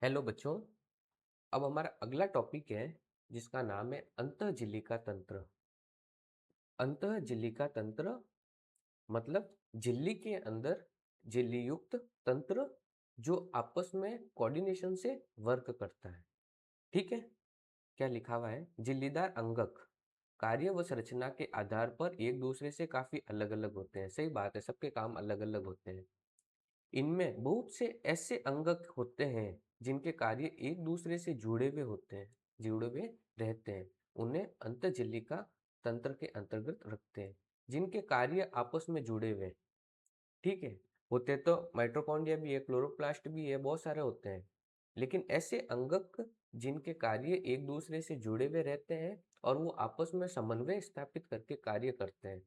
Hello बच्चों। अब हमारा अगला टॉपिक है जिसका नाम है अंतःझिल्लिका तंत्र। अंतःझिल्लिका तंत्र मतलब झिल्ली के अंदर झिल्ली युक्त तंत्र जो आपस में कोऑर्डिनेशन से वर्क करता है। ठीक है, क्या लिखा हुआ है? झिल्लीदार अंगक कार्य व संरचना के आधार पर एक दूसरे से काफी अलग अलग होते हैं। सही बात है, सबके काम अलग अलग होते हैं। इनमें बहुत से ऐसे अंगक होते हैं जिनके कार्य एक दूसरे से जुड़े हुए होते हैं, जुड़े हुए रहते हैं। उन्हें अंतःझिल्लिका तंत्र के अंतर्गत रखते हैं, जिनके कार्य आपस में जुड़े हुए। ठीक है, होते तो माइटोकॉन्ड्रिया भी है, क्लोरोप्लास्ट भी है, बहुत सारे होते हैं। लेकिन ऐसे अंगक जिनके कार्य एक दूसरे से जुड़े हुए रहते हैं और वो आपस में समन्वय स्थापित करके कार्य करते हैं,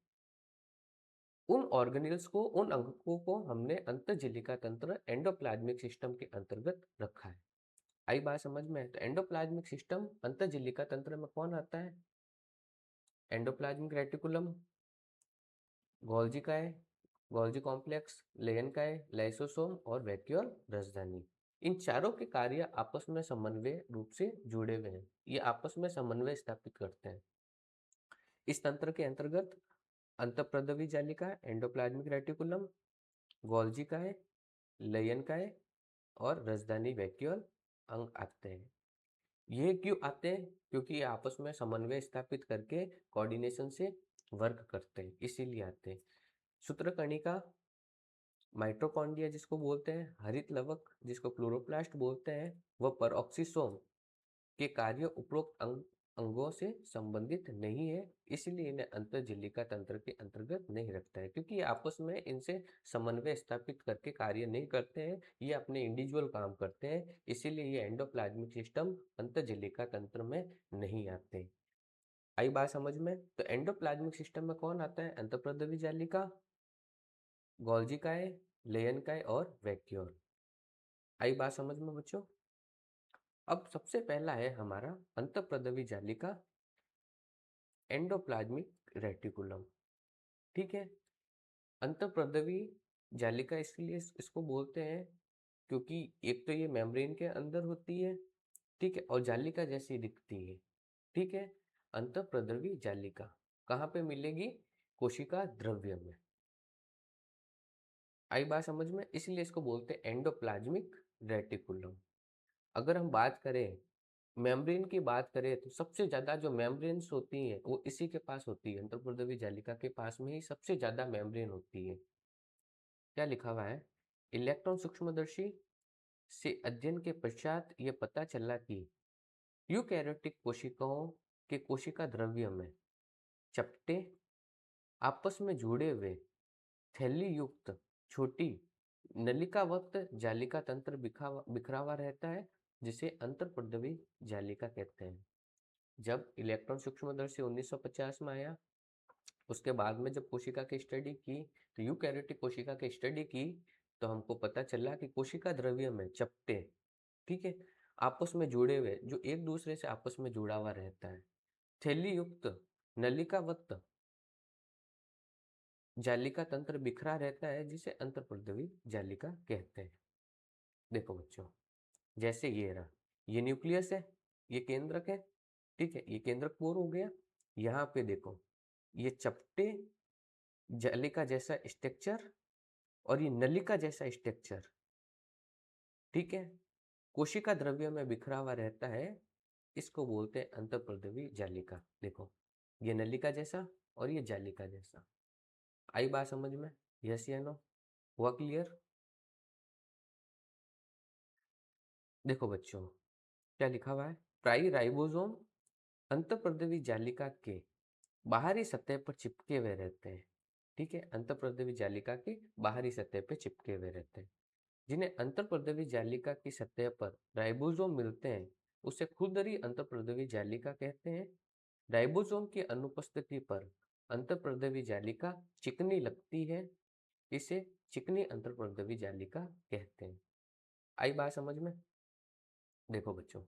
उन ऑर्गेनेल्स को, उन अंगकों को हमने अंतःझिल्लिका तंत्र एंडोप्लाज्मिक सिस्टम के अंतर्गत रखा है। आई बात समझ में? तो एंडोप्लाज्मिक सिस्टम अंतःझिल्लिका तंत्र में कौन आता है? एंडोप्लाज्मिक रेटिकुलम, गोल्जी का है, गोल्जी कॉम्प्लेक्स, लेयन का है, लाइसोसोम और वैक्यूल राजधानी। इन चारों के कार्य आपस में समन्वय रूप से जुड़े हुए हैं। ये आपस में समन्वय स्थापित करते हैं। इस तंत्र के अंतर्गत अंतःप्रदवी जालिका, एंडोप्लाज्मिक रेटिकुलम, गोल्जी का है, लेयन का है और राजधानी वैक्यूल अंग आते हैं। ये क्यों आते हैं? क्योंकि ये आपस में समन्वय स्थापित करके कोऑर्डिनेशन से वर्क करते हैं, इसीलिए आते हैं। सूत्रकणिका, माइटोकॉन्ड्रिया जिसको बोलते हैं, हरित लवक जिसको क्लोरोप्लास्ट बोलते हैं, वह परऑक्सीसोम के कार्य उपरोक्त अंगों से संबंधित नहीं है, इसलिए इन्हें अंतःझिल्लिका तंत्र के अंतर्गत नहीं रखता है। क्योंकि ये आपस में इनसे समन्वय स्थापित करके कार्य नहीं करते हैं, ये अपने इंडिविजुअल काम करते हैं, इसीलिए ये एंडोप्लाज्मिक सिस्टम अंतःझिल्लिका तंत्र में नहीं आते। आई बात समझ में? तो एंडोप्लाज्मिक सिस्टम में कौन आता है? अंतःप्रदवी जालिका, गोल्जी का है, लेयन का है और वैक्यूल। आई बात समझ में बच्चों? अब सबसे पहला है हमारा अंतःप्रदवी जालिका, एंडोप्लाज्मिक रेटिकुलम। ठीक है, अंतःप्रदवी जालिका इसलिए इसको बोलते हैं क्योंकि एक तो ये मेम्ब्रेन के अंदर होती है, ठीक है, और जालिका जैसी दिखती है। ठीक है, अंतःप्रदवी जालिका कहाँ पे मिलेगी? कोशिका द्रव्य में। आई बात समझ में? इसलिए इसको बोलते हैं एंडोप्लाज्मिक रेटिकुलम। अगर हम बात करें, मेम्ब्रेन की बात करें, तो सबसे ज्यादा जो मेम्ब्रेन्स होती हैं वो इसी के पास होती है, अंतःप्रदवी जालिका के पास में ही सबसे ज्यादा मेम्ब्रेन होती है। क्या लिखा हुआ है? इलेक्ट्रॉन सूक्ष्मदर्शी से अध्ययन के पश्चात ये पता चला कि यूकैरियोटिक कोशिकाओं के कोशिका द्रव्य में चपटे, आपस में जुड़े हुए थैली युक्त छोटी नलिकावत जालिका तंत्र बिखरा हुआ रहता है, जिसे अंतःप्रदवी जालिका कहते हैं। जब इलेक्ट्रॉन सूक्ष्मदर्शी 1950 में आया, उसके बाद में जब कोशिका की स्टडी की, तो यूकैरियोटिक कोशिका की स्टडी की, तो हमको पता चला कि कोशिका द्रव्य में चपटे, ठीक है, आपस में जुड़े हुए, जो एक दूसरे से आपस में जुड़ा हुआ रहता है, थैली युक्त नलिकावत जालिका तंत्र बिखरा रहता है, जिसे अंतःप्रदवी जालिका कहते हैं। देखो बच्चों, जैसे ये रहा, ये न्यूक्लियस है, ये केंद्रक है, ठीक है, ये केंद्रक कोर हो गया। यहाँ पे देखो, ये चपटे जालिका जैसा स्ट्रक्चर और ये नलिका जैसा स्ट्रक्चर, ठीक है, कोशिका द्रव्य में बिखरा हुआ रहता है, इसको बोलते हैं अंतःप्रदवी जालिका। देखो, ये नलिका जैसा और ये जालिका जैसा। आई बात समझ में? यस या नो? हुआ क्लियर? देखो बच्चों, क्या लिखा हुआ है? प्राई राइबोसोम अंतःप्रदवी जालिका के बाहरी सतह पर चिपके हुए रहते हैं। ठीक है, अंतःप्रदवी जालिका के बाहरी सतह पर चिपके हुए रहते हैं, जिन्हें अंतःप्रदवी जालिका की सतह पर राइबोसोम मिलते हैं, उसे खुरदरी अंतःप्रदवी जालिका कहते हैं। राइबोसोम की अनुपस्थिति पर अंतःप्रदवी जालिका चिकनी लगती है, इसे चिकनी अंतःप्रदवी जालिका कहते हैं। आई बात समझ में? देखो बच्चों,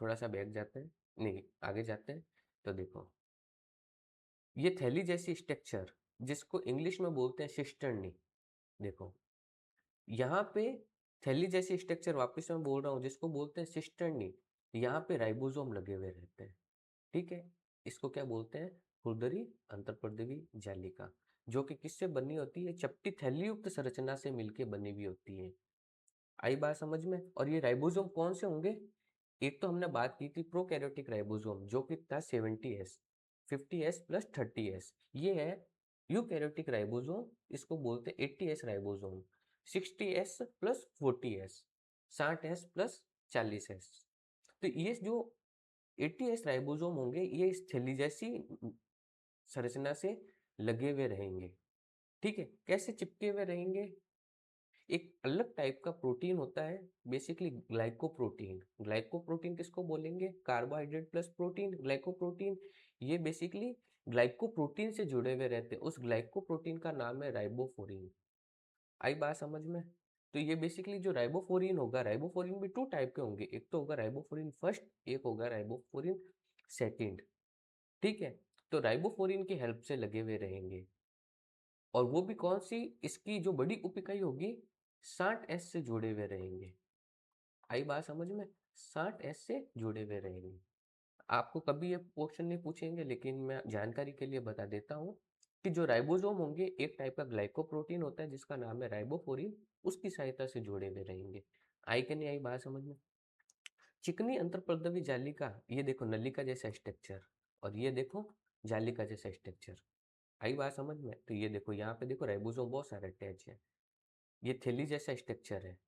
थोड़ा सा बैक जाते हैं, नहीं आगे जाते हैं, तो देखो, ये थैली जैसी स्ट्रक्चर जिसको इंग्लिश में बोलते हैं सिस्टर्नी। देखो, यहाँ पे थैली जैसी स्ट्रक्चर वापस मैं बोल रहा हूँ जिसको बोलते हैं सिस्टर्नी। यहाँ पे राइबोसोम लगे हुए रहते हैं। ठीक है, इसको क्या बोलते हैं? खुरदरी अंतर्प्रदेवी जालिका, जो कि किससे बनी होती है? चपटी थैली युक्त संरचना से मिलके बनी हुई होती है। आई बात समझ में? और ये राइबोसोम कौन से होंगे? एक तो हमने बात की थी प्रोकैरियोटिक राइबोसोम जो कि था 70S, 50S प्लस 30S। ये है यूकैरियोटिक राइबोसोम, इसको बोलते हैं 80S ribosome, 60S plus 40S, 60S plus 40S। तो ये जो 80S राइबोसोम होंगे ये इस थैली जैसी संरचना से लगे हुए रहेंगे। ठीक है, कैसे चिपके हुए रहेंगे? एक अलग टाइप का प्रोटीन होता है, बेसिकली ग्लाइकोप्रोटीन। ग्लाइकोप्रोटीन किसको बोलेंगे? Carbohydrate plus protein, glycoprotein. ये बेसिकली ग्लाइकोप्रोटीन से जुड़े हुए रहते हैं। उस ग्लाइकोप्रोटीन का नाम है राइबोफोरिन। आई बात समझ में? तो ये बेसिकली जो राइबोफोरिन होगा, राइबोफोरिन भी टू टाइप के होंगे, एक तो होगा राइबोफोरिन फर्स्ट, एक होगा राइबोफोरिन सेकेंड। ठीक है, तो राइबोफोरिन की हेल्प से लगे हुए रहेंगे। और वो भी कौन सी? इसकी जो बड़ी उप इकाई होगी 60S से जुड़े हुए रहेंगे। आई बात समझ में? 60S से जुड़े हुए रहेंगे। आपको कभी ये क्वेश्चन नहीं पूछेंगे, लेकिन मैं जानकारी के लिए बता देता हूँ कि जो राइबोसोम होंगे एक टाइप का ग्लाइकोप्रोटीन होता है जिसका नाम है राइबोफोरिन, उसकी सहायता से जुड़े हुए रहेंगे। आई कि नहीं आई बात समझ में? चिकनी अंतर्प्रद्रवी जालिका, ये देखो नलिका जैसा स्ट्रक्चर, और ये देखो जालिका जैसा स्ट्रक्चर। आई बात समझ में? तो ये देखो यहाँ पे देखो राइबोसोम बहुत सारे अटैच है। ये थैली जैसा स्ट्रक्चर है,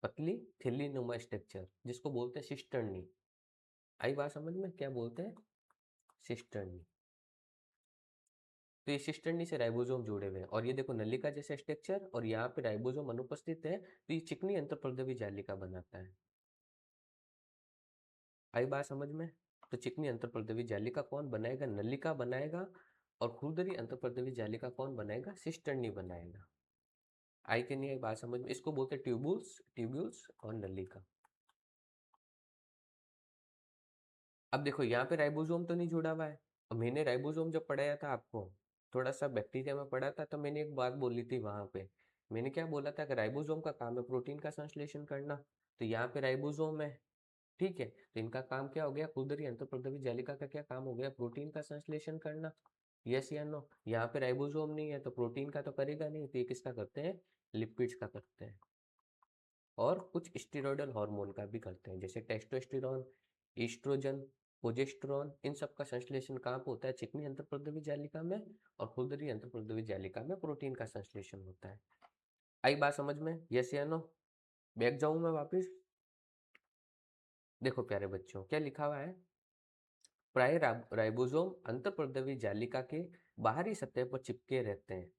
पतली थैली नुमा स्ट्रक्चर जिसको बोलते हैं सिस्टर्नी। आई बात समझ में? क्या बोलते हैं? सिस्टर्नी। तो ये सिस्टर्नी से राइबोसोम जुड़े हुए हैं, और ये देखो नलिका जैसा स्ट्रक्चर, और यहाँ पे राइबोसोम अनुपस्थित है, तो ये चिकनी अंतर्प्रद्रवी जालिका बनाता है। आई बात समझ में? तो चिकनी अंतर्प्रद्रवी जालिका कौन बनाएगा? नलिका बनाएगा। और खुरदरी अंतर्प्रद्रवी जालिका कौन बनाएगा? सिस्टर्नी बनाएगा। आई के नहीं आई बात समझ में? इसको बोलते हैं ट्यूबुल्स, ट्यूब्यूल्स और नलिका। अब देखो यहाँ पे राइबोसोम तो नहीं जुड़ा हुआ है। अब मैंने राइबोसोम जब पढ़ाया था आपको, थोड़ा सा बैक्टीरिया में पढ़ा था, तो मैंने एक बात बोली थी वहां पे। मैंने क्या बोला था कि राइबोसोम का काम है प्रोटीन का संश्लेषण करना। तो यहाँ पे राइबोसोम है। ठीक है, तो इनका काम क्या हो गया? खुरदरी अंतर्प्रद्रवी जालिका का क्या काम हो गया? प्रोटीन का संश्लेषण करना। यस या नो? यहाँ पे राइबोसोम नहीं है तो प्रोटीन का तो करेगा नहीं, तो ये किसका करते हैं? लिपिड्स का करते हैं। और कुछ स्टेरॉयडल हार्मोन का भी करते हैं, जैसे टेस्टोस्टेरोन, ईस्ट्रोजन, प्रोजेस्टेरोन। इन सब का संश्लेषण कहाँ पे होता है? चिकनी अंतर्प्रद्रवी जालिका में। और खुरदरी अंतर्प्रद्रवी जालिका में प्रोटीन का संश्लेषण होता है। आई बात समझ में? यस या नो? बैक जाऊं मैं वापिस? देखो प्यारे बच्चों, क्या लिखा हुआ है? प्राय राइबोसोम अंतर्प्रद्रवी जालिका के बाहरी सतह पर चिपके रहते हैं।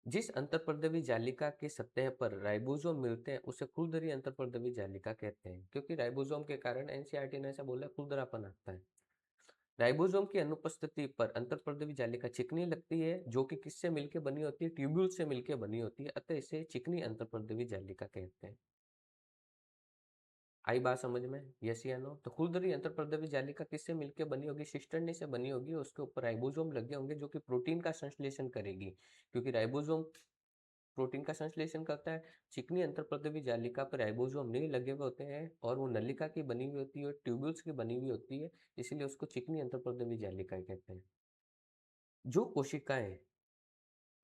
जिस अंतर्प्रद्रवी जालिका के सतह पर राइबोसोम मिलते हैं उसे खुरदरी अंतर्प्रद्रवी जालिका कहते हैं, क्योंकि राइबोसोम के कारण एनसीईआरटी ने ऐसा बोला खुरदरापन आता है। राइबोसोम की अनुपस्थिति पर अंतर्प्रद्रवी जालिका चिकनी लगती है, जो कि किससे मिलकर बनी होती है? ट्यूब्यूल से मिलकर बनी होती है, अतः इसे चिकनी अंतर्प्रद्रवी जालिका कहते हैं। आई बात समझ में? यस या नो? तो खुरदरी अंतर्प्रद्रवी जालिका किससे मिलकर बनी होगी? सिस्टर्नी से बनी होगी। उसके ऊपर राइबोसोम लगे होंगे जो कि प्रोटीन का संश्लेषण करेगी, क्योंकि राइबोसोम प्रोटीन का संश्लेषण करता है। चिकनी अंतर्प्रद्रवी जालिका पर राइबोसोम नहीं लगे हुए होते हैं, और वो नलिका की बनी हुई होती है, ट्यूब्यूल्स की बनी हुई होती है, इसलिए उसको चिकनी अंतर्प्रद्रवी जालिका कहते हैं। जो कोशिकाएं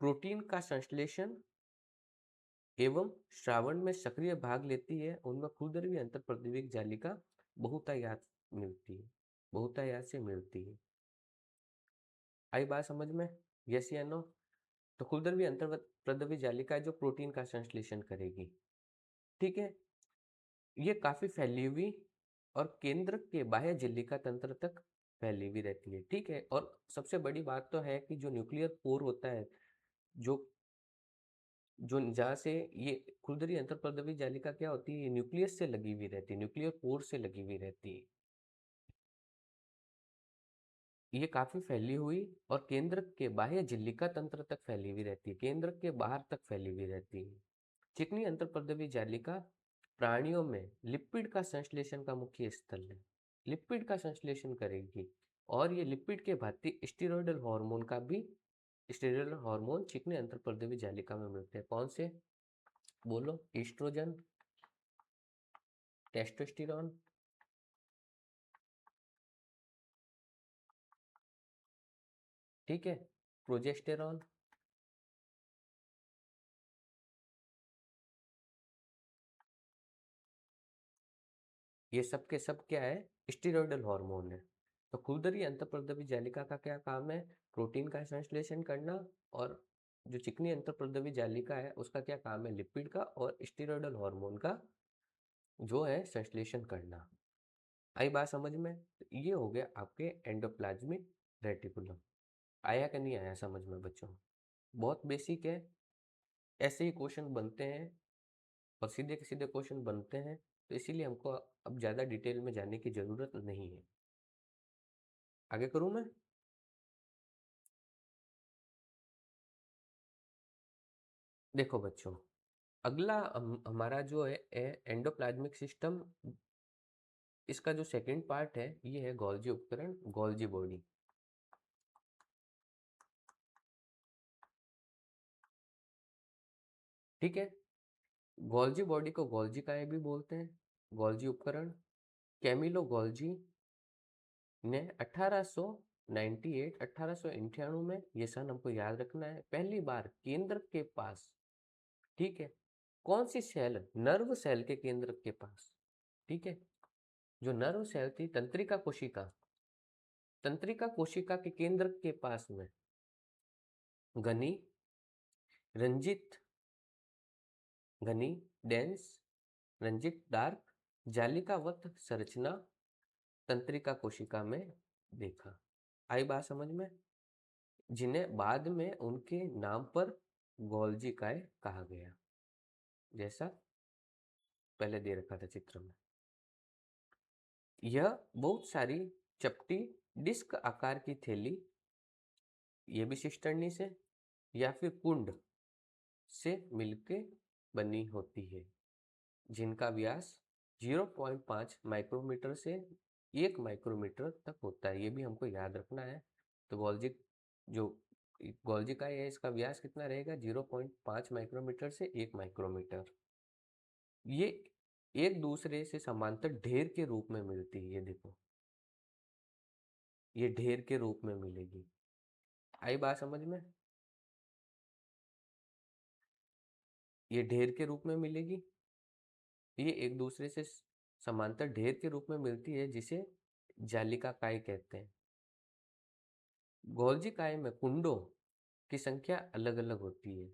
प्रोटीन का संश्लेषण एवं श्रावण में सक्रिय भाग लेती है उनमें खुरदरी अंतर्प्रद्रवी जालिका बहुतायत मिलती है, बहुतायत से मिलती है। आई बात समझ में? यस या नो? तो खुरदरी अंतर्प्रद्रवी जालिका है जो प्रोटीन का संश्लेषण करेगी। ठीक है, ये काफी फैली हुई और केंद्र के बाह्य झिल्लिका तंत्र तक फैली हुई रहती है। ठीक है, और सबसे बड़ी बात तो है कि जो न्यूक्लियर पोर होता है, जो जो जहाँ से ये खुरदरी अंतर्प्रद्रवी जालिका क्या होती है? ये न्यूक्लियस से लगी हुई रहती है, न्यूक्लियर पोर से लगी हुई रहती है। ये काफी फैली हुई और केंद्र के बाह्य झिल्लिका तंत्र तक फैली हुई रहती है, केंद्र के बाहर तक फैली हुई रहती है। चिकनी अंतर्प्रद्रवी जालिका प्राणियों में लिपिड का संश्लेषण का मुख्य स्थल है, लिपिड का संश्लेषण करेगी। और ये लिपिड के भांति स्टेरॉयडल हार्मोन का भी, स्टेरॉयडल हार्मोन चिकनी अंतर्प्रद्रवी जालिका में मिलते हैं। कौन से? बोलो? ईस्ट्रोजन, टेस्टोस्टेरोन, ठीक है, प्रोजेस्टेरॉन, ये सब के सब क्या है, स्टेरॉयडल हार्मोन है। तो खुरदरी अंतःप्रद्रवी जालिका का क्या काम है, प्रोटीन का संश्लेषण करना, और जो चिकनी अंतःप्रद्रवी जालिका है उसका क्या काम है, लिपिड का और स्टेरॉयडल हार्मोन का जो है संश्लेषण करना। आई बात समझ में? तो ये हो गया आपके एंडोप्लाज्मिक रेटिकुलम। आया कि नहीं आया समझ में बच्चों? बहुत बेसिक है, ऐसे ही क्वेश्चन बनते हैं और सीधे के सीधे क्वेश्चन बनते हैं, तो इसीलिए हमको अब ज़्यादा डिटेल में जाने की ज़रूरत नहीं है। आगे करूँ मैं? देखो बच्चों, अगला हमारा जो है एंडोप्लाज्मिक सिस्टम, इसका जो सेकंड पार्ट है ये है गोल्जी उपकरण, गोल्जी बॉडी। ठीक है, गोल्जी बॉडी को गोल्जी काय भी बोलते हैं, गोल्जी उपकरण। कैमिलो गोल्जी ने 1898 में, ये सन हमको याद रखना है, पहली बार केंद्र के पास, ठीक है, कौन सी सेल, नर्व सेल के केंद्र के पास, ठीक है, जो नर्व सेल थी तंत्रिका कोशिका, तंत्रिका कोशिका के केंद्र के पास में घनी, रंजित, घनी, डेंस, रंजित, डार्क, जालिकावत संरचना तंत्रिका कोशिका में देखा। आई बात समझ में? जिन्हें बाद में उनके नाम पर गोल्जी काय कहा गया, जैसा पहले दे रखा था चित्र में। यह बहुत सारी चपटी डिस्क आकार की थैली, ये भी सिस्टर्नी से या फिर कुंड से मिलके बनी होती है, जिनका व्यास 0.5 माइक्रोमीटर से 1 माइक्रोमीटर तक होता है। ये भी हमको याद रखना है। तो जो गोल्जी का है इसका व्यास कितना रहेगा, 0.5 माइक्रोमीटर से 1 माइक्रोमीटर। ये एक दूसरे से समांतर ढेर के रूप में मिलती है, ये देखो, ये ढेर के रूप में मिलेगी। आई बात समझ में? ये ढेर के रूप में मिलेगी, ये एक दूसरे से समांतर ढेर के रूप में मिलती है, जिसे जालिका काय कहते हैं। गोल्जी काय में कुंडों की संख्या अलग अलग होती है,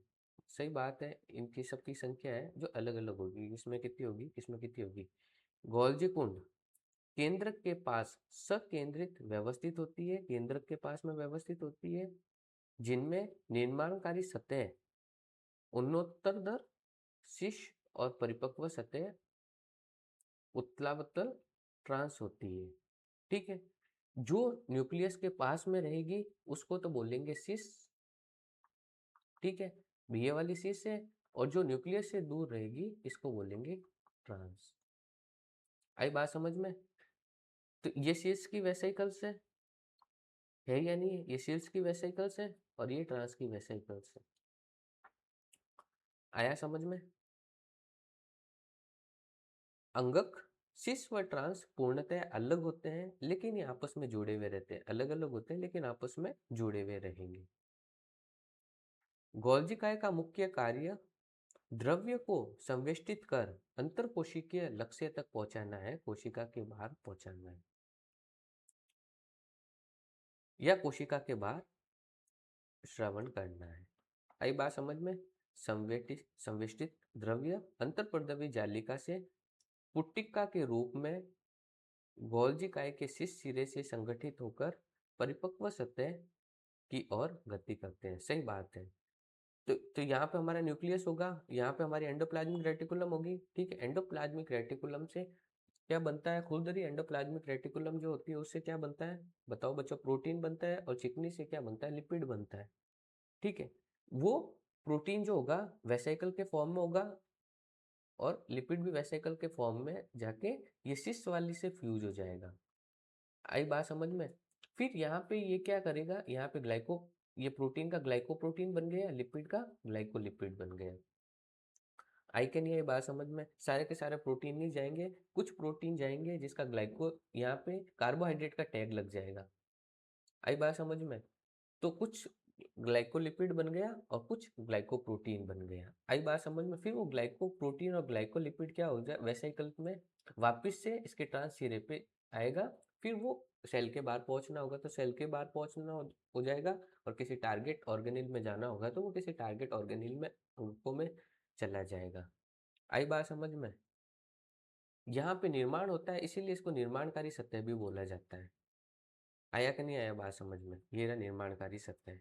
सही बात है, इनकी सबकी संख्या है जो अलग अलग होगी, इसमें कितनी होगी, इसमें कितनी होगी। गोल्जी कुंड केंद्र के पास सकेंद्रित व्यवस्थित होती है, केंद्र के पास में व्यवस्थित होती है, जिनमें निर्माणकारी सतह उत्तरोत्तर शीर्ष और परिपक्व सतह उत्तलावतल ट्रांस होती है। ठीक है, जो न्यूक्लियस के पास में रहेगी उसको तो बोलेंगे सिस, ठीक है, ये वाली सिस है, और जो न्यूक्लियस से दूर रहेगी इसको बोलेंगे ट्रांस। आई बात समझ में? तो ये सिस की वेसिकल्स है या नहीं है, ये सिल्स की वेसिकल्स है और ये ट्रांस की वेसिकल्स है। आया समझ में? अंगक सिस व ट्रांस पूर्णतः अलग होते हैं, लेकिन ये आपस में जुड़े हुए रहते हैं, अलग अलग होते हैं लेकिन आपस में जुड़े हुए रहेंगे। गोल्जी काय का मुख्य कार्य द्रव्य को संवेष्टित कर अंतर कोशिकीय लक्ष्य तक पहुंचाना है, कोशिका के बाहर पहुंचाना है, या कोशिका के बाहर श्रवण करना है। आई बात समझ में? संवेष्टित द्रव्य अंतःप्रद्रवी जालिका से पुट्टिका के रूप में गोल्जी काय के शीर्ष सिरे से संगठित होकर परिपक्व सतह की ओर गति करते हैं। सही बात है। तो यहाँ पे हमारा न्यूक्लियस होगा, यहाँ पे हमारी एंडोप्लाज्मिक रेटिकुलम होगी, ठीक है। एंडोप्लाज्मिक रेटिकुलम से क्या बनता है, खुरदरी एंडोप्लाज्मिक रेटिकुलम जो होती है उससे क्या बनता है, बताओ बच्चों, प्रोटीन बनता है, और चिकनी से क्या बनता है, लिपिड बनता है, ठीक है। वो प्रोटीन जो होगा वेसिकल के फॉर्म में होगा, और लिपिड भी वेसिकल के फॉर्म में जाके ये सिस वाली से फ्यूज हो जाएगा। आई बात समझ में? फिर यहाँ पे ये क्या करेगा, यहाँ पे ये प्रोटीन का ग्लाइकोप्रोटीन बन गया, लिपिड का ग्लाइकोलिपिड बन गया। आई कैन ये बात समझ में? सारे के सारे प्रोटीन नहीं जाएंगे, कुछ प्रोटीन जाएंगे जिसका ग्लाइको यहाँ पे कार्बोहाइड्रेट का टैग लग जाएगा। आई बात समझ में? तो कुछ ग्लाइकोलिपिड बन गया और कुछ ग्लाइकोप्रोटीन बन गया। आई बात समझ में? फिर वो ग्लाइकोप्रोटीन और ग्लाइकोलिपिड क्या हो जाए वेसिकल में वापस से इसके ट्रांस सिरे पे आएगा, फिर वो सेल के बाहर पहुंचना होगा तो सेल के बाहर पहुंचना हो जाएगा, और किसी टारगेट ऑर्गेनिल में जाना होगा तो वो किसी टारगेट ऑर्गेनिल में रूपों में चला जाएगा। आई बात समझ में? यहाँ पे निर्माण होता है इसीलिए इसको निर्माणकारी सतह भी बोला जाता है। आया कि नहीं आया बात समझ में? ये रहा निर्माणकारी सतह।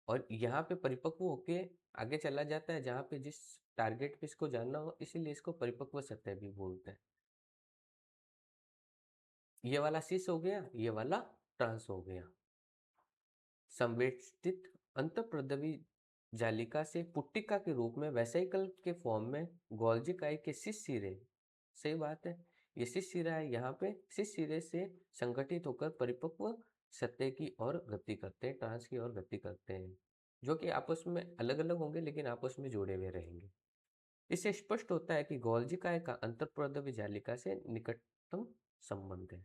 और यहाँ पे परिपक्व होके आगे चला जाता है जहाँ पे जिस टारगेट पे इसको जाना हो, इसीलिए इसको परिपक्व सतह भी बोलते हैं। ये वाला सिस हो गया, ये वाला ट्रांस हो गया। संवेष्टित अंतःप्रद्रवी जालिका से पुट्टिका के रूप में वेसिकल के फॉर्म में गोल्जी काई के शीर्ष सिरे, सही बात है, ये शीर्ष सिरा है, यहाँ पे शीर्ष सिरे से संगठित होकर परिपक्व सतह की ओर गति करते हैं, ट्रांस की ओर गति करते हैं, जो कि आपस में अलग अलग होंगे लेकिन आपस में जुड़े हुए रहेंगे। इससे स्पष्ट होता है कि गोल्जी काय का अंतःप्रद्रवी जालिका से निकटतम संबंध है।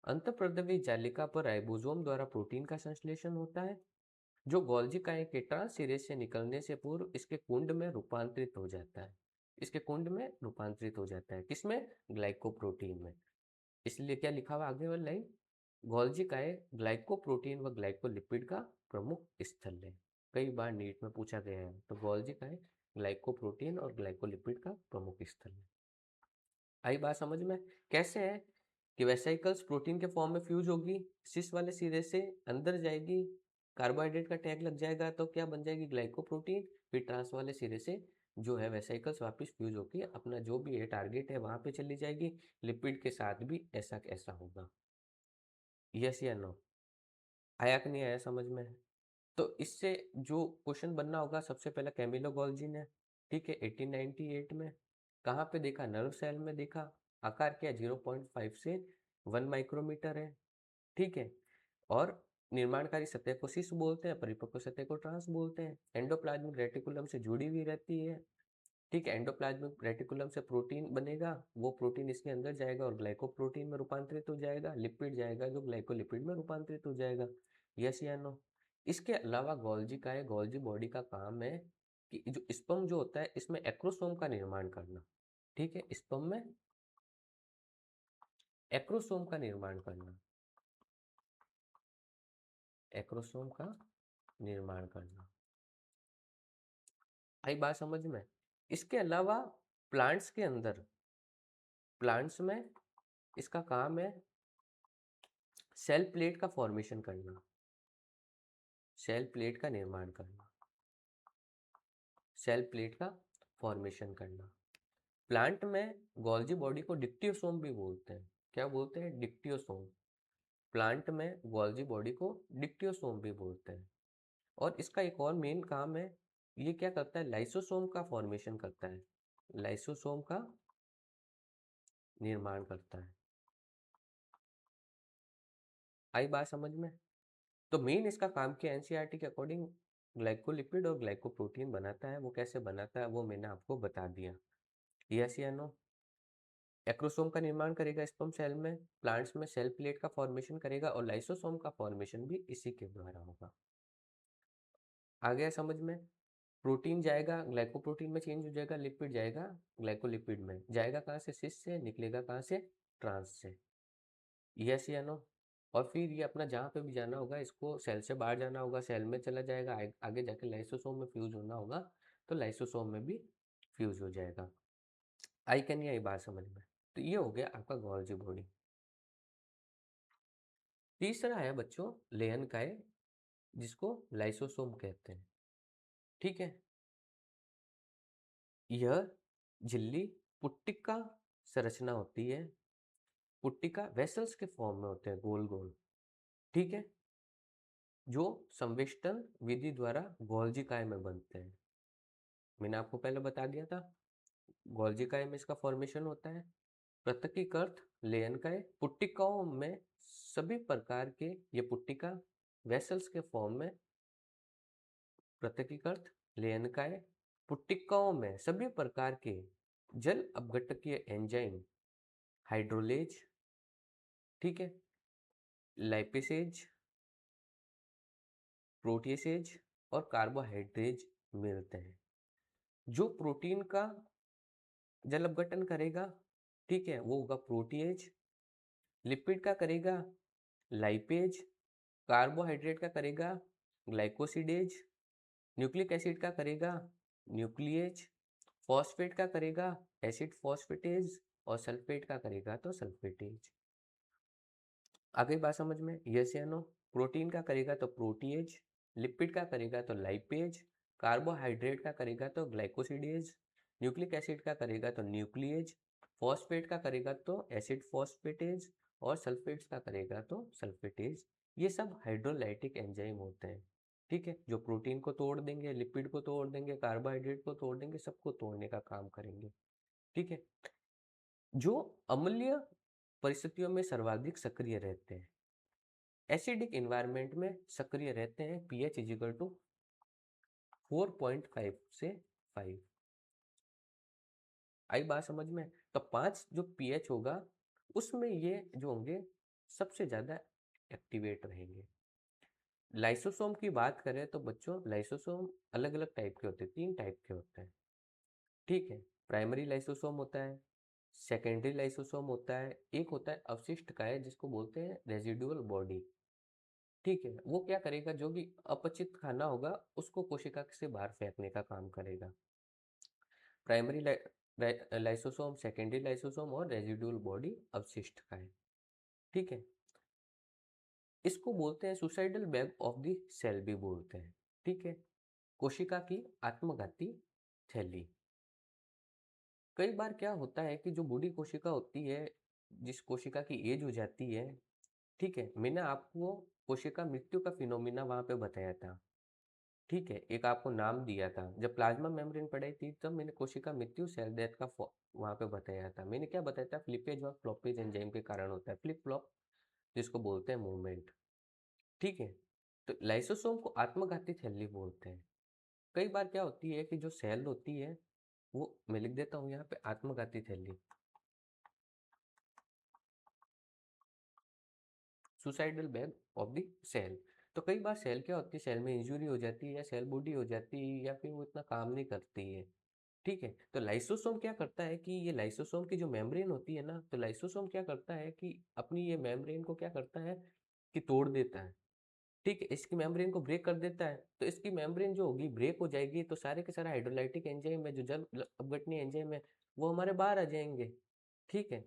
अंतःप्रद्रवी जालिका पर राइबोसोम द्वारा प्रोटीन का संश्लेषण होता है, जो गोल्जी काय के ट्रांस सिरे से निकलने से पूर्व इसके कुंड में रूपांतरित हो जाता है। इसके कुंड में रूपांतरित हो जाता है किसमें? ग्लाइकोप्रोटीन में। इसलिए क्या लिखा हुआ आगे वाली लाइन? गोल्जी काय ग्लाइकोप्रोटीन व ग्लाइकोलिपिड का प्रमुख स्थल है। कई बार नीट में पूछा गया है, तो गोल्जी काय ग्लाइकोप्रोटीन और ग्लाइकोलिपिड का प्रमुख स्थल है। आई बात समझ में? कैसे है कि वेसिकल्स प्रोटीन के फॉर्म में फ्यूज होगी, सिस वाले सिरे से अंदर जाएगी, कार्बोहाइड्रेट का टैग लग जाएगा तो क्या बन जाएगी? ग्लाइकोप्रोटीन। फिर ट्रांस वाले सिरे से जो है वेसिकल्स वापस फ्यूज होकर अपना जो भी है टारगेट है वहां पे चली जाएगी। लिपिड के साथ भी ऐसा कैसा होगा? यस या नो? आया कि नहीं आया समझ में? तो इससे जो क्वेश्चन बनना होगा, सबसे पहले कैमिलो गोल्जी ने, ठीक है, 1898 में कहाँ पे देखा? नर्व सेल में देखा। आकार क्या? 0.5 से 1 माइक्रोमीटर है, ठीक है। और निर्माणकारी सतह को सिस बोलते हैं, परिपक्व सतह को ट्रांस बोलते हैं। एंडोप्लाज्मिक रेटिकुलम से जुड़ी हुई रहती है, ठीक है। एंडोप्लाज्मिक रेटिकुलम से प्रोटीन बनेगा, वो प्रोटीन इसके अंदर जाएगा और ग्लाइकोप्रोटीन में रूपांतरित हो जाएगा। लिपिड जाएगा जो ग्लाइकोलिपिड में रूपांतरित हो जाएगा। यस या नो? इसके अलावा गोल्जी का है, गोल्जी बॉडी का काम है कि जो स्पर्म जो होता है इसमें एक्रोसोम का निर्माण करना, ठीक है। स्पर्म में एक्रोसोम का निर्माण करना, एक्रोसोम का निर्माण करना। आई बात समझ में? इसके अलावा प्लांट्स के अंदर, प्लांट्स में इसका काम है सेल प्लेट का फॉर्मेशन करना, सेल प्लेट का निर्माण करना, सेल प्लेट का फॉर्मेशन करना। प्लांट में गोल्जी बॉडी को डिक्टियोसोम भी बोलते हैं। क्या बोलते हैं? डिक्टियोसोम। प्लांट में गोल्जी बॉडी को डिक्टियोसोम भी बोलते हैं। और इसका एक और मेन काम है, ये क्या करता है? लाइसोसोम का फॉर्मेशन करता है, लाइसोसोम का निर्माण करता है। आई बात समझ में? तो मेन इसका काम क्या? एनसीईआरटी के अकॉर्डिंग ग्लाइकोलिपिड और ग्लाइकोप्रोटीन बनाता है। वो कैसे बनाता है वो मैंने आपको बता दिया। यस या नो? एक्रोसोम का निर्माण करेगा स्पर्म सेल में, प्लांट्स में सेल प्लेट का फॉर्मेशन करेगा और लाइसोसोम का फॉर्मेशन भी इसी के द्वारा होगा। आ गया समझ में? प्रोटीन जाएगा ग्लाइकोप्रोटीन में चेंज हो जाएगा, लिपिड जाएगा ग्लाइकोलिपिड में। जाएगा कहाँ से? सिस से। निकलेगा कहाँ से? ट्रांस से। यस या नो? और फिर ये अपना जहाँ पे भी जाना होगा, इसको सेल से बाहर जाना होगा, सेल में चला जाएगा, आगे जाके लाइसोसोम में फ्यूज होना होगा तो लाइसोसोम में भी फ्यूज हो जाएगा। आई कैन ये बात समझ में? तो ये हो गया आपका गोल्जी बॉडी। तीसरा है बच्चों लेयनकाय, जिसको लाइसोसोम कहते हैं, ठीक है। यह झिल्ली पुट्टिका संरचना होती है। पुट्टिका वेसल्स के फॉर्म में होते हैं, गोल गोल, ठीक है, जो संवेष्टन विधि द्वारा गोल्जी काय में बनते हैं। मैंने आपको पहले बता दिया था, गोल्जी काय में इसका फॉर्मेशन होता है। पृथकीकृत लेयनकाय पुट्टिकाओं में सभी प्रकार के ये पुट्टिका वेसल्स के फॉर्म में पृथकीकृत लेयनकाय पुट्टिकाओं में सभी प्रकार के जल अपघटकीय एंजाइम, हाइड्रोलेज, ठीक है, लाइपेसेज, प्रोटीएसेज और कार्बोहाइड्रेज मिलते हैं। जो प्रोटीन का जल अपघटन करेगा, ठीक है, वो होगा प्रोटीएज। लिपिड का करेगा लाइपेज। कार्बोहाइड्रेट का करेगा ग्लाइकोसिडेज। न्यूक्लिक एसिड का करेगा न्यूक्लिएज। फॉस्फेट का करेगा एसिड फॉस्फेटेज और सल्फेट का करेगा तो सल्फेटेज। आ गई बात समझ में? यस या नो? प्रोटीन का करेगा तो प्रोटीएज, लिपिड का करेगा तो लाइपेज, कार्बोहाइड्रेट का करेगा तो ग्लाइकोसिडेज, न्यूक्लिक एसिड का करेगा तो न्यूक्लिएज, फॉस्फेट का करेगा तो एसिड फॉस्फेटेज और सल्फेट्स का करेगा तो सल्फेटेज। ये सब हाइड्रोलाइटिक एंजाइम होते हैं, ठीक है, जो प्रोटीन को तोड़ देंगे, लिपिड को तोड़ देंगे, कार्बोहाइड्रेट को तोड़ देंगे, सबको तोड़ने का काम करेंगे, ठीक है। जो अम्लीय परिस्थितियों में सर्वाधिक सक्रिय रहते हैं, एसिडिक इन्वायरमेंट में सक्रिय रहते हैं, pH इजिकल टू 4.5 से 5। आई बात समझ में? तो 5 जो pH होगा उसमें ये जो होंगे सबसे ज्यादा एक्टिवेट रहेंगे। लाइसोसोम की बात करें तो बच्चों लाइसोसोम अलग अलग टाइप के होते हैं, 3 टाइप के होते हैं, ठीक है। प्राइमरी लाइसोसोम होता है, सेकेंडरी लाइसोसोम होता है, एक होता है अवशिष्ट काय जिसको बोलते हैं रेजिडुअल बॉडी, ठीक है। वो क्या करेगा, जो भी अपचित खाना होगा उसको कोशिका से बाहर फेंकने का काम करेगा। प्राइमरी लाइसोसोम, सेकेंडरी लाइसोसोम और रेजिडुअल बॉडी अवशिष्ट काय, ठीक है। इसको बोलते हैं suicidal bag of the cell भी बोलते हैं, ठीक है, कोशिका की आत्मघाती थैली। कई बार क्या होता है कि जो बूढ़ी कोशिका होती है, जिस कोशिका की एज हो जाती है, ठीक है, मैंने आपको कोशिका मृत्यु का फिनोमिना वहां पे बताया था, ठीक है, एक आपको नाम दिया था। जब प्लाज्मा मेम्ब्रेन पढ़ाई थी तब मैंने कोशिका मृत्यु सेल डेथ का वहां पे बताया था। मैंने क्या बताया था? फ्लिपेज और फ्लॉपेज एंजाइम के कारण होता है, फ्लिप फ्लॉप जिसको बोलते हैं मूवमेंट, ठीक है। तो लाइसोसोम को आत्मघाती थैली बोलते हैं। कई बार क्या होती है कि जो सेल होती है वो, मैं लिख देता हूँ यहाँ पे आत्मघाती थैली, suicidal bag of the cell. तो कई बार सेल क्या होती है, सेल में इंजुरी हो जाती है या सेल बूढ़ी हो जाती है या फिर वो इतना काम नहीं करती है, ठीक है। तो लाइसोसोम क्या करता है कि ये लाइसोसोम की जो मेम्ब्रेन होती है ना, तो लाइसोसोम क्या करता है कि अपनी ये मेम्ब्रेन को क्या करता है कि तोड़ देता है, ठीक है, इसकी मेम्ब्रेन को ब्रेक कर देता है। तो इसकी मेम्ब्रेन जो होगी ब्रेक हो जाएगी, तो सारे के सारे हाइड्रोलाइटिक एंजाइम है, जो जल अपघटनीय एंजाइम है, वो हमारे बाहर आ जाएंगे, ठीक है।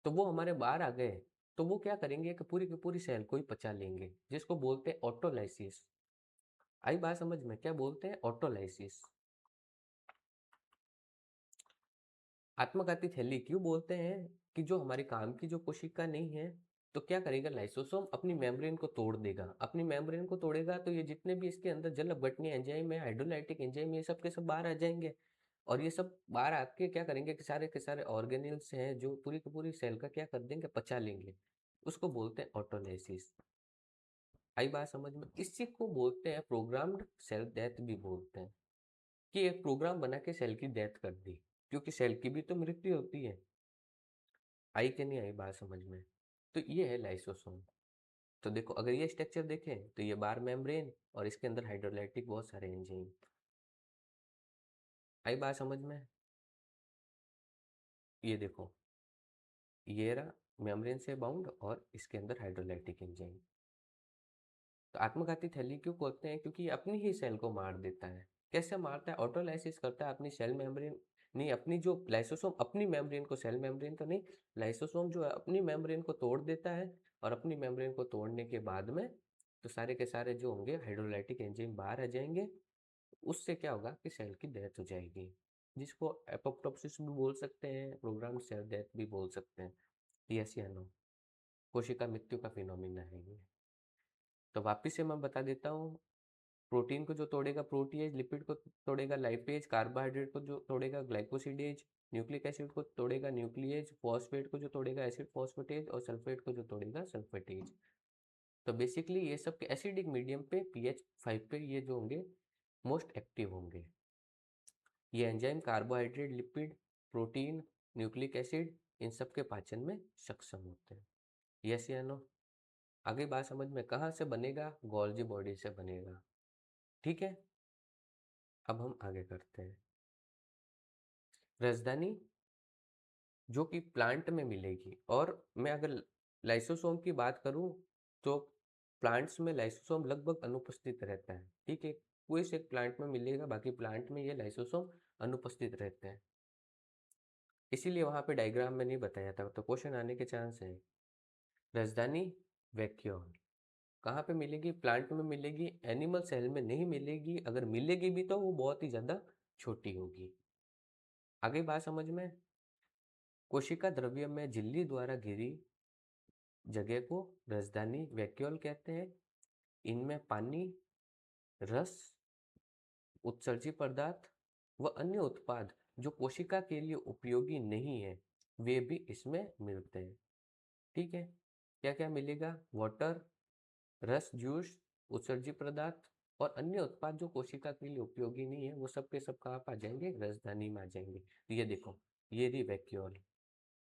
तो वो हमारे बाहर आ गए तो वो क्या करेंगे कि पूरी की पूरी सेल को ही पचा लेंगे, जिसको बोलते हैं ऑटोलाइसिस। आई बात समझ में? क्या बोलते हैं? ऑटोलाइसिस। आत्मघाती थैली क्यों बोलते हैं? कि जो हमारे काम की जो कोशिका नहीं है, तो क्या करेगा लाइसोसोम, अपनी मेम्ब्रेन को तोड़ देगा। अपनी मेम्ब्रेन को तोड़ेगा तो ये जितने भी इसके अंदर जल अपघटनीय एंजाइम है, हाइड्रोलाइटिक एंजाइम, ये सब के सब बाहर आ जाएंगे। और ये सब बाहर आके क्या करेंगे कि सारे के सारे ऑर्गेनिल्स हैं जो पूरी की पूरी सेल का क्या कर देंगे, पचा लेंगे। उसको बोलते हैं ऑटोलाइसिस। आई बात समझ में? इसी को बोलते हैं प्रोग्राम्ड सेल डेथ भी बोलते हैं, कि एक प्रोग्राम बना के सेल की डेथ कर दी, क्योंकि सेल की भी तो मृत्यु होती है। आई कि नहीं आई बात समझ में? तो ये है लाइसोसोम। तो देखो, अगर ये स्ट्रक्चर देखें तो ये बार मेम्ब्रेन और इसके अंदर हाइड्रोलाइटिक बहुत सारे एंजाइम। आई बात समझ में? ये देखो, ये रहा मेम्ब्रेन से बाउंड और इसके अंदर हाइड्रोलाइटिक एंजाइम। तो आत्मघाती थैली क्यों बोलते हैं? क्योंकि ये अपनी ही सेल को मार देता है। कैसे मारता है? ऑटोलाइसिस करता है अपनी सेल मेम्ब्रेन, नहीं, अपनी जो लाइसोसोम अपनी मेम्ब्रेन को, सेल मेम्ब्रेन तो नहीं, लाइसोसोम जो है अपनी मेम्ब्रेन को तोड़ देता है। और अपनी मेम्ब्रेन को तोड़ने के बाद में तो सारे के सारे जो होंगे हाइड्रोलाइटिक एंजाइम बाहर आ जाएंगे। उससे क्या होगा कि सेल की डेथ हो जाएगी, जिसको एपोप्टोसिस भी बोल सकते हैं, प्रोग्राम सेल डेथ भी बोल सकते हैं। यस या नो? कोशिका मृत्यु का फिनोमिना है ये। तो वापिस से मैं बता देता हूँ, प्रोटीन को जो तोड़ेगा प्रोटीएज, लिपिड को तोड़ेगा लाइपेज, कार्बोहाइड्रेट को जो तोड़ेगा ग्लाइकोसिडेज, न्यूक्लिक एसिड को तोड़ेगा न्यूक्लिएज, फॉस्फेट को जो तोड़ेगा एसिड फॉस्फेटेज और सल्फेट को जो तोड़ेगा सल्फेटेज। तो बेसिकली ये सब के एसिडिक मीडियम पे pH 5 पे ये जो होंगे मोस्ट एक्टिव होंगे। ये enzyme carbohydrate, lipid, protein, nucleic acid in सब के पाचन में सक्षम होते हैं। यस या नो? आगे बात समझ में, कहाँ से बनेगा? गोल्जी बॉडी से बनेगा। ठीक है, अब हम आगे करते हैं। राजधानी जो कि प्लांट में मिलेगी, और मैं अगर लाइसोसोम की बात करूं तो प्लांट्स में लाइसोसोम लगभग अनुपस्थित रहता है। ठीक है, कोई से एक प्लांट में मिलेगा, बाकी प्लांट में ये लाइसोसोम अनुपस्थित रहते हैं, इसीलिए वहां पे डायग्राम में नहीं बताया था, तो क्वेश्चन आने के चांस है। राजधानी वैक्यूल कहाँ पे मिलेगी? प्लांट में मिलेगी, एनिमल सेल में नहीं मिलेगी, अगर मिलेगी भी तो वो बहुत ही ज्यादा छोटी होगी। आगे बात समझ में, कोशिका द्रव्य में झिल्ली द्वारा घिरी जगह को राजधानी वैक्यूल कहते हैं। इनमें पानी, रस, उत्सर्जी पदार्थ व अन्य उत्पाद जो कोशिका के लिए उपयोगी नहीं है, वे भी इसमें मिलते हैं। ठीक है, क्या क्या मिलेगा? वाटर, रस, जूस, उत्सर्जी पदार्थ और अन्य उत्पाद जो कोशिका के लिए उपयोगी नहीं है, वो सब के सब कहाँ आ जाएंगे? राजधानी में आ जाएंगे। तो ये देखो, ये रही वैक्यूल।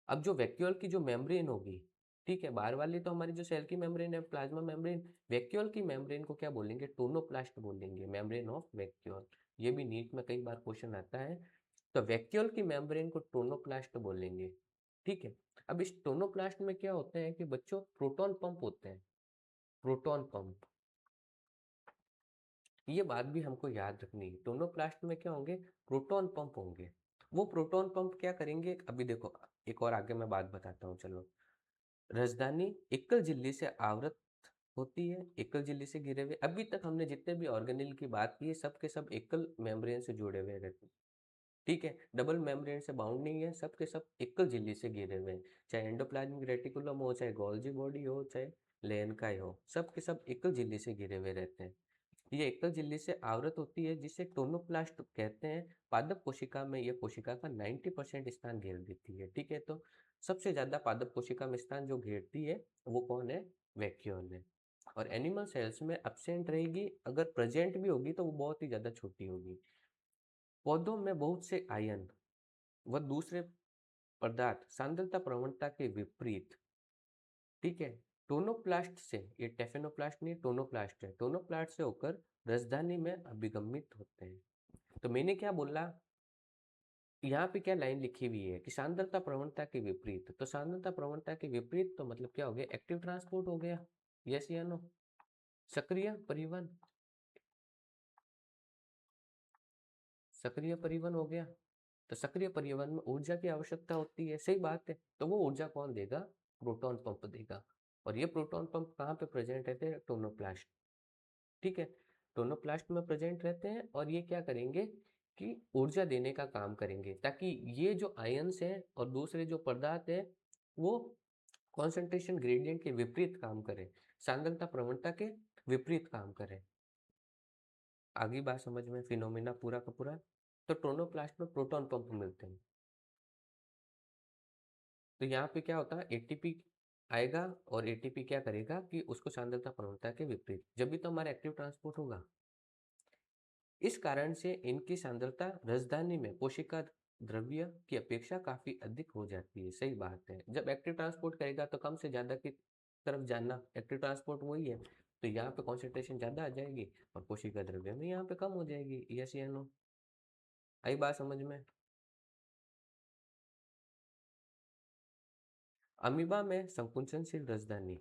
अब जो वैक्यूल की जो मेम्ब्रेन होगी, ठीक है, बाहर वाली तो हमारी जो सेल की मेम्ब्रेन है, प्लाज्मा मेम्ब्रेन, वैक्यूल की मेम्ब्रेन को क्या बोलेंगे? टोनोप्लास्ट बोलेंगे, मेम्ब्रेन ऑफ वैक्यूल। ये भी नीट में कई बार क्वेश्चन आता है। तो वैक्यूल की मेम्ब्रेन को टोनोप्लास्ट बोलेंगे। ठीक है, अब इस टोनोप्लास्ट में क्या होते हैं कि बच्चों, प्रोटॉन पंप होते हैं, प्रोटॉन पंप। ये बात भी हमको याद रखनी है, टोनोप्लास्ट में क्या होंगे? प्रोटॉन पंप होंगे। वो प्रोटॉन पंप क्या करेंगे? अभी देखो, एक और आगे मैं बात बताता हूँ, चलो। राजधानी एकल झिल्ली से आवृत होती है, एकल झिल्ली से घिरे हुए। अभी तक हमने जितने भी ऑर्गेनेल की बात की है, सब के सब एकल मेम्ब्रेन से जुड़े हुए रहते हैं। ठीक है, डबल मेम्ब्रेन से बाउंड नहीं है, सब के सब एकल झिल्ली से घिरे हुए हैं। चाहे एंडोप्लाज्मिक रेटिकुलम हो, चाहे गोल्जी बॉडी हो, चाहे लेयनकाई हो, सब के सब एकल झिल्ली से घिरे हुए रहते हैं। ये एकल झिल्ली से आवृत होती है, जिसे टोनोप्लास्ट कहते हैं। पादप कोशिका में यह कोशिका का 90% स्थान घेर देती है। ठीक है, तो सबसे ज्यादा पादप कोशिका में स्थान जो घेरती है वो कौन है? वैक्यूल है। और एनिमल सेल्स में एब्सेंट रहेगी, अगर प्रेजेंट भी होगी तो वो बहुत ही ज्यादा छोटी होगी। पौधों में बहुत से आयन व दूसरे पदार्थ सांद्रता प्रवणता के विपरीत, ठीक है, टोनोप्लास्ट से, ये टेफेनोप्लास्ट नहीं, टोनोप्लास्ट है, टोनोप्लास्ट से होकर राजधानी में अभिगमित होते हैं। तो मैंने क्या बोला, यहाँ पे क्या लाइन लिखी हुई है कि सांद्रता प्रवणता के विपरीत, तो सांद्रता प्रवणता के विपरीत तो मतलब क्या हो गया? एक्टिव ट्रांसपोर्ट हो गया। यस या नो? सक्रिय परिवहन, सक्रिय परिवहन हो गया। तो सक्रिय परिवहन में ऊर्जा की आवश्यकता होती है, सही बात है। तो वो ऊर्जा कौन देगा? प्रोटॉन पंप देगा। और ये प्रोटॉन पंप कहाँ पे प्रेजेंट रहते हैं? टोनोप्लास्ट। ठीक है, टोनोप्लास्ट में प्रेजेंट रहते हैं, और ये क्या करेंगे कि ऊर्जा देने का काम करेंगे, ताकि ये जो आयन्स हैं और दूसरे जो पदार्थ है वो कॉन्सेंट्रेशन ग्रेडियंट के विपरीत काम करें, सांद्रता प्रवणता के विपरीत काम करें। आगे बात समझ में, फिनोमिना पूरा का पूरा। तो टोनोप्लास्ट में प्रोटॉन पंप मिलते हैं। तो यहाँ पे क्या होता है? एटीपी आएगा, और एटीपी क्या करेगा कि उसको सांद्रता प्रवणता के विपरीत, जब भी तो हमारा एक्टिव ट्रांसपोर्ट होगा। इस कारण से इनकी सांद्रता राजधानी में कोशिका द्रव्य की अपेक्षा काफी अधिक हो जाती है। सही बात है, जब एक्टिव ट्रांसपोर्ट करेगा तो कम से ज्यादा की तरफ जाना, एक्टिव ट्रांसपोर्ट वही है, तो यहाँ पे कॉन्सेंट्रेशन ज्यादा आ जाएगी और कोशिका द्रव्य में यहाँ पे कम हो जाएगी। यस या नो? आई बात समझ में? अमीबा में संकुचनशील राजधानी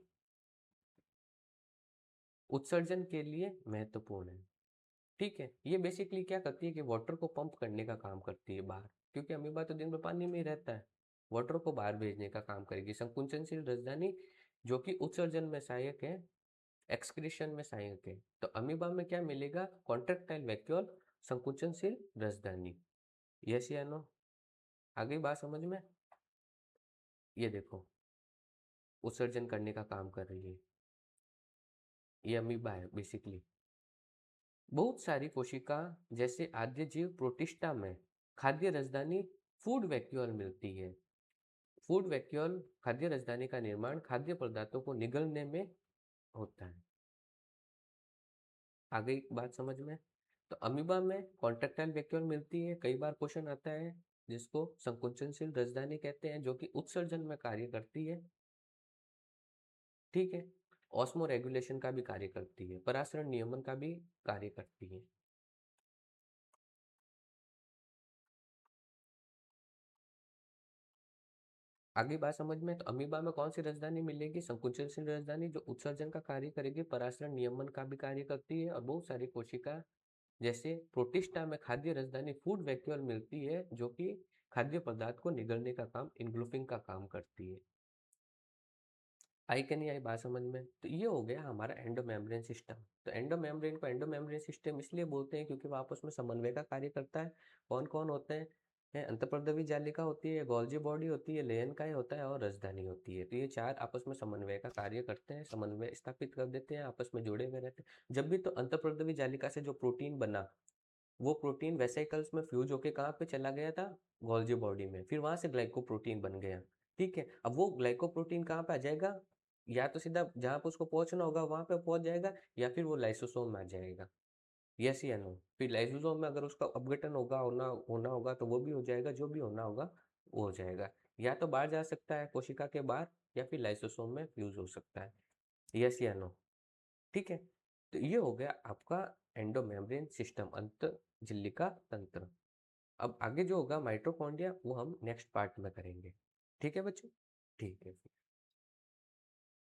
उत्सर्जन के लिए महत्वपूर्ण है। ठीक है, ये बेसिकली क्या करती है कि वाटर को पंप करने का काम करती है बाहर, क्योंकि अमीबा तो दिन भर पानी में ही रहता है, वाटर को बाहर भेजने का काम करेगी संकुचनशील राजधानी, जो कि उत्सर्जन में सहायक है, एक्सक्रीशन में सहायक है। तो अमीबा में क्या मिलेगा? कॉन्ट्रेक्टाइल वैक्यूल, संकुचनशील राजधानी। यस या नो? आगे बात समझ में? ये देखो, उत्सर्जन करने का काम कर रही है, ये अमीबा है बेसिकली। बहुत सारी कोशिका जैसे आद्य जीव प्रोटिस्टा में खाद्य राजधानी फूड वैक्यूल मिलती है। फूड वैक्यूल खाद्य राजधानी का निर्माण खाद्य पदार्थों को निगलने में होता है। आगे एक बात समझ में, तो अमीबा में कॉन्ट्रैक्टाइल वैक्यूल मिलती है, कई बार क्वेश्चन आता है, जिसको संकुचनशील राजधानी कहते हैं, जो कि उत्सर्जन में कार्य करती है। ठीक है। ऑस्मो रेगुलेशन का भी कार्य करती है, परासरण नियमन का भी कार्य करती है। आगे बात समझ में, तो अमीबा में कौन सी राजधानी मिलेगी? संकुचनशील राजधानी, जो उत्सर्जन का कार्य करेगी, परासरण नियमन का भी कार्य करती है, और बहुत सारी कोशिका जैसे प्रोटिस्टा में खाद्य राजधानी फूड वैक्यूल मिलती है, जो कि खाद्य पदार्थ को निगलने का काम, इनग्लूफिंग का काम करती है। आई क्या नहीं आई बात समझ में? तो ये हो गया हमारा एंडोमेम्ब्रेन सिस्टम। तो एंडोमेम्ब्रेन को एंडोमेम्ब्रेन सिस्टम इसलिए बोलते हैं क्योंकि वो आपस में समन्वय का कार्य करता है। कौन कौन होते हैं? अंतःपर्दवी जालिका होती है, गोल्जी बॉडी होती है, लेयनकाय होता है, और राजधानी होती है। तो ये चार आपस में समन्वय का कार्य करते हैं, समन्वय स्थापित कर देते हैं, आपस में जुड़े हुए रहते हैं। जब भी तो अंतःपर्दवी जालिका से जो प्रोटीन बना, वो प्रोटीन वेसिकल्स में फ्यूज होके कहाँ पे चला गया था? गोल्जी बॉडी में। फिर वहां से ग्लाइकोप्रोटीन बन गया। ठीक है। अब वो ग्लाइकोप्रोटीन कहाँ पे आ जाएगा? या तो सीधा जहाँ पे उसको पहुंचना होगा वहां पे पहुंच जाएगा, या फिर वो लाइसोसोम में आ जाएगा। यस या नो? फिर लाइसोसोम में अगर उसका अपघटन होगा, होना होना होगा, तो वो भी हो जाएगा, जो भी होना होगा वो हो जाएगा। या तो बाहर जा सकता है कोशिका के बाहर, या फिर लाइसोसोम में फ्यूज हो सकता है। यस या नो? ठीक है। तो ये हो गया आपका एंडोमेम्ब्रेन सिस्टम, अंत झिल्लिका तंत्र। अब आगे जो होगा माइटोकॉन्ड्रिया, वो हम नेक्स्ट पार्ट में करेंगे। ठीक है बच्चों? ठीक है।